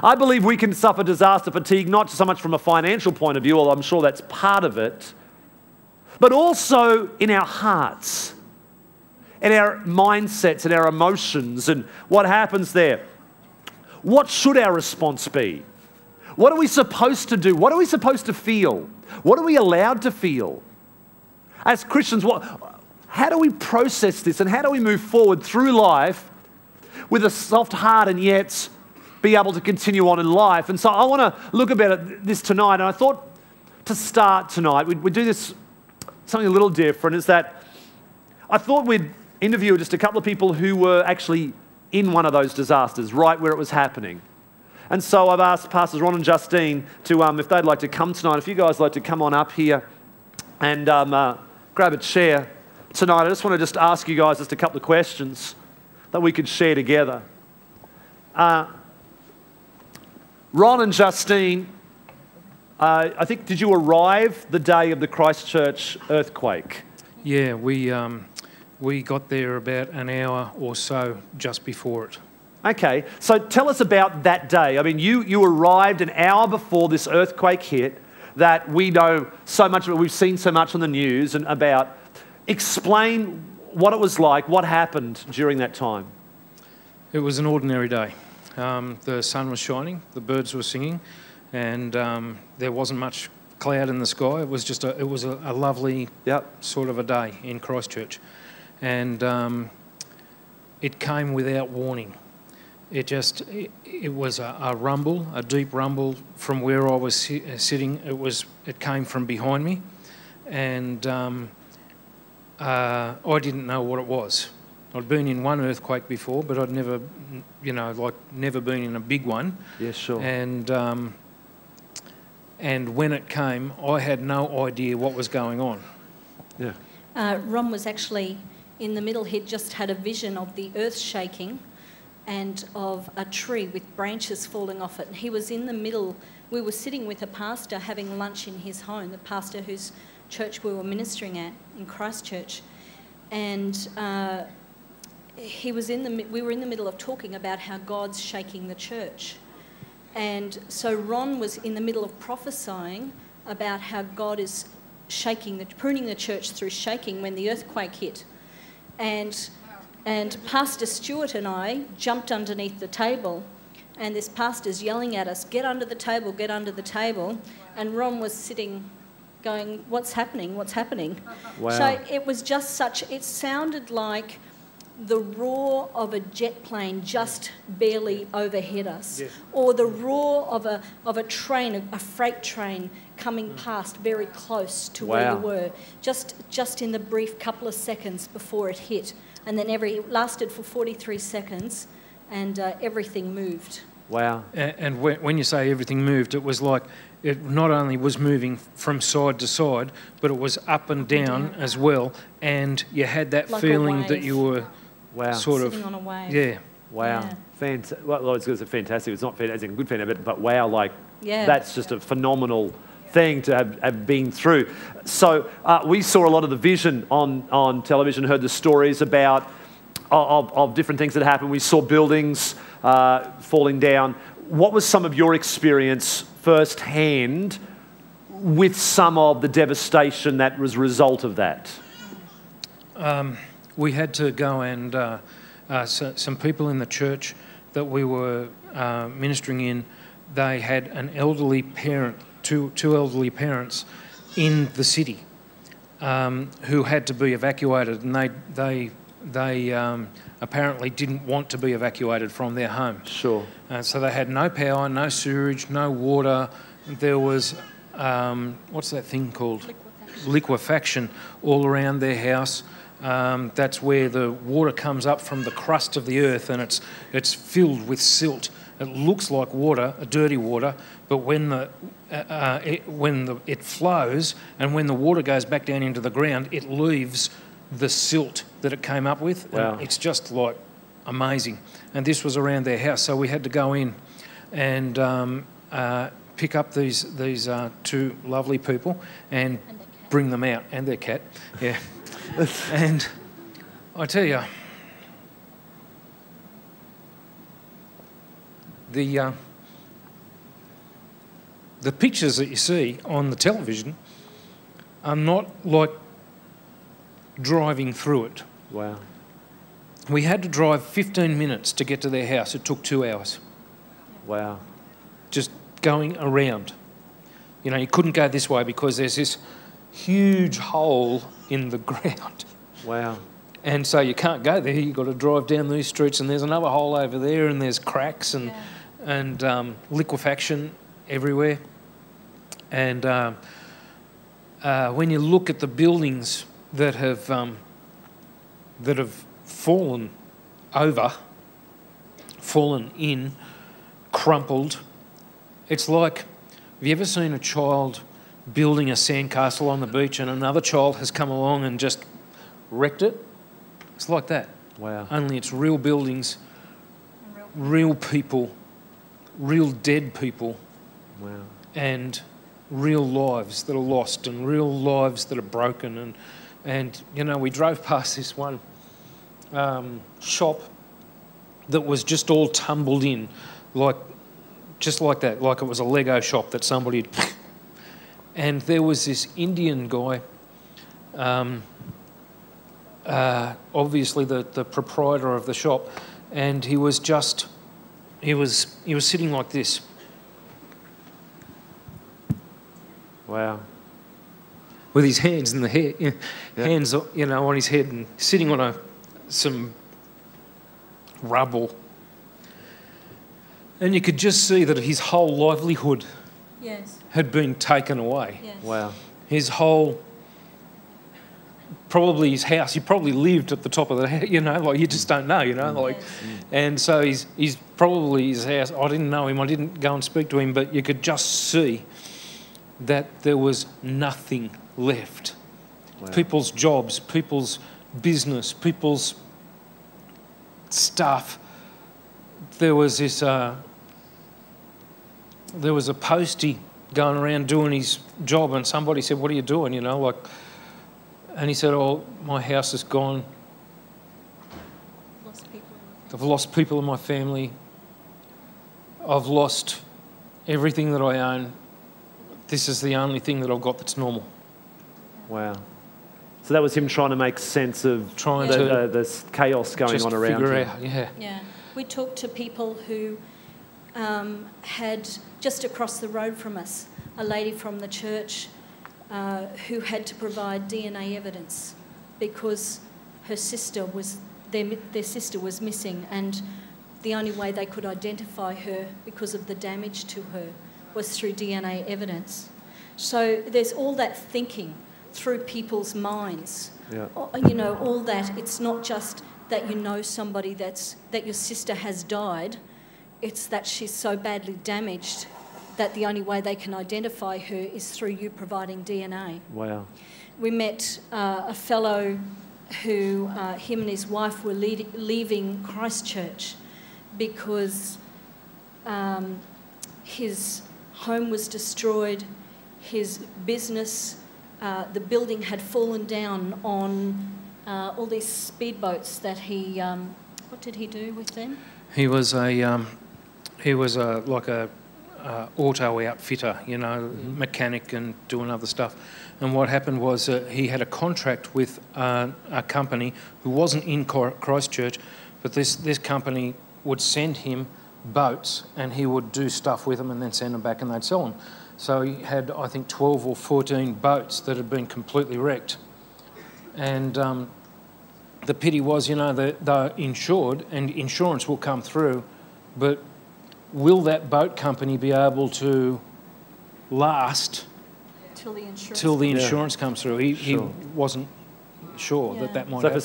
I believe we can suffer disaster fatigue, not so much from a financial point of view, although I'm sure that's part of it, but also in our hearts, in our mindsets, in our emotions, and what happens there. What should our response be? What are we supposed to do? What are we supposed to feel? What are we allowed to feel? As Christians, how do we process this and how do we move forward through life with a soft heart and yet be able to continue on in life? And so I want to look about this tonight, and I thought to start tonight, we'd do this something a little different, is that I thought we'd interview just a couple of people who were actually in one of those disasters, right where it was happening. And so I've asked Pastors Ron and Justine to, if they'd like to come tonight, if you guys would like to come on up here and grab a chair tonight. I just want to ask you guys just a couple of questions that we could share together. Ron and Justine, I think, did you arrive the day of the Christchurch earthquake? Yeah, we got there about an hour or so just before it. Okay, so tell us about that day. I mean, you arrived an hour before this earthquake hit that we know so much about, we've seen so much on the news and about. Explain what it was like, what happened during that time. It was an ordinary day. The sun was shining, the birds were singing, and there wasn't much cloud in the sky. It was just a lovely sort of a day in Christchurch. And it came without warning. It was a rumble, a deep rumble from where I was sitting. It came from behind me, and I didn't know what it was. I'd been in one earthquake before, but I'd never, never been in a big one. Yeah, sure. And when it came, I had no idea what was going on. Yeah. Ron was actually in the middle. He'd just had a vision of the earth shaking and of a tree with branches falling off it. And he was in the middle. We were sitting with a pastor having lunch in his home, the pastor whose church we were ministering at in Christchurch. And we were in the middle of talking about how God's shaking the church. And so Ron was in the middle of prophesying about how God is pruning the church through shaking when the earthquake hit. And Pastor Stuart and I jumped underneath the table, and this pastor's yelling at us, "Get under the table, get under the table." And Ron was sitting going, "What's happening? What's happening?" Wow. So it was just it sounded like the roar of a jet plane just barely overhead us, yes, or the roar of a train, a freight train coming past very close to where we were, just in the brief couple of seconds before it hit. And then it lasted for 43 seconds, and everything moved. Wow. And when you say everything moved, it was like it not only was moving from side to side, but it was up and down as well. And you had that like feeling that you were sort sitting of... on a wave. Yeah. Wow. Yeah. Well, I was going to say fantastic. It's not fantastic, good fan of it, but wow, yeah, that's just a phenomenal thing to have been through. So we saw a lot of the vision on television, heard the stories about of different things that happened. We saw buildings falling down. What was some of your experience firsthand with some of the devastation that was a result of that? We had to go and some people in the church that we were ministering in, they had an elderly parent, two elderly parents in the city who had to be evacuated, and they apparently didn't want to be evacuated from their home. Sure. So they had no power, no sewage, no water. There was, what's that thing called? Liquefaction all around their house. That's where the water comes up from the crust of the earth, and it's filled with silt. It looks like water, dirty water, but when it flows and when the water goes back down into the ground, it leaves the silt that it came up with. Wow. And it's just like amazing. And this was around their house, so we had to go in and pick up these two lovely people and bring them out, and their cat, yeah. And I tell you, the pictures that you see on the television are not like driving through it. Wow. We had to drive 15 minutes to get to their house. It took 2 hours. Wow. Just going around. You know, you couldn't go this way because there's this huge hole in the ground. Wow. And so you can't go there. You've got to drive down these streets, and there's another hole over there, and there's cracks and liquefaction everywhere. And when you look at the buildings that have fallen over, fallen in, crumpled, it's like, have you ever seen a child building a sandcastle on the beach and another child has come along and just wrecked it? It's like that. Wow. Only it's real buildings, real people, real dead people. Wow. And real lives that are lost and real lives that are broken. And you know, we drove past this one shop that was just all tumbled in, just like that, like it was a Lego shop that somebody had. And there was this Indian guy, obviously the proprietor of the shop, and he was sitting like this. Wow. With his hands in the hair, hands, you know, on his head, and sitting on some rubble. And you could just see that his whole livelihood had been taken away. Yes. Wow. His whole, probably his house, he probably lived at the top of the house, you know, like you just don't know, you know, like. And so he's probably his house, I didn't know him, I didn't go and speak to him, but you could just see that there was nothing left. Wow. People's jobs, people's business, people's stuff. There was this, there was a postie going around doing his job, and somebody said, "What are you doing?" You know, like, and he said, "Oh, my house is gone. I've lost people in my family. I've lost everything that I own. This is the only thing that I've got that's normal." Wow. So that was him trying to make sense of the chaos going on around him. Yeah. We talked to people who had, just across the road from us, a lady from the church who had to provide DNA evidence because her sister was, their sister was missing, and the only way they could identify her because of the damage to her was through DNA evidence. So there's all that thinking through people's minds. Yeah. You know, all that. It's not just that you know somebody that your sister has died. It's that she's so badly damaged that the only way they can identify her is through you providing DNA. Wow. We met a fellow who, him and his wife were leaving Christchurch because his home was destroyed, his business, the building had fallen down on all these speedboats that he, what did he do with them? He was like a auto outfitter, you know, mechanic and doing other stuff. And what happened was he had a contract with a company who wasn't in Christchurch, but this company would send him boats and he would do stuff with them and then send them back and they'd sell them. So he had, I think, 12 or 14 boats that had been completely wrecked. And the pity was, you know, they're insured and insurance will come through, but will that boat company be able to last till the insurance comes through? He wasn't sure that might happen.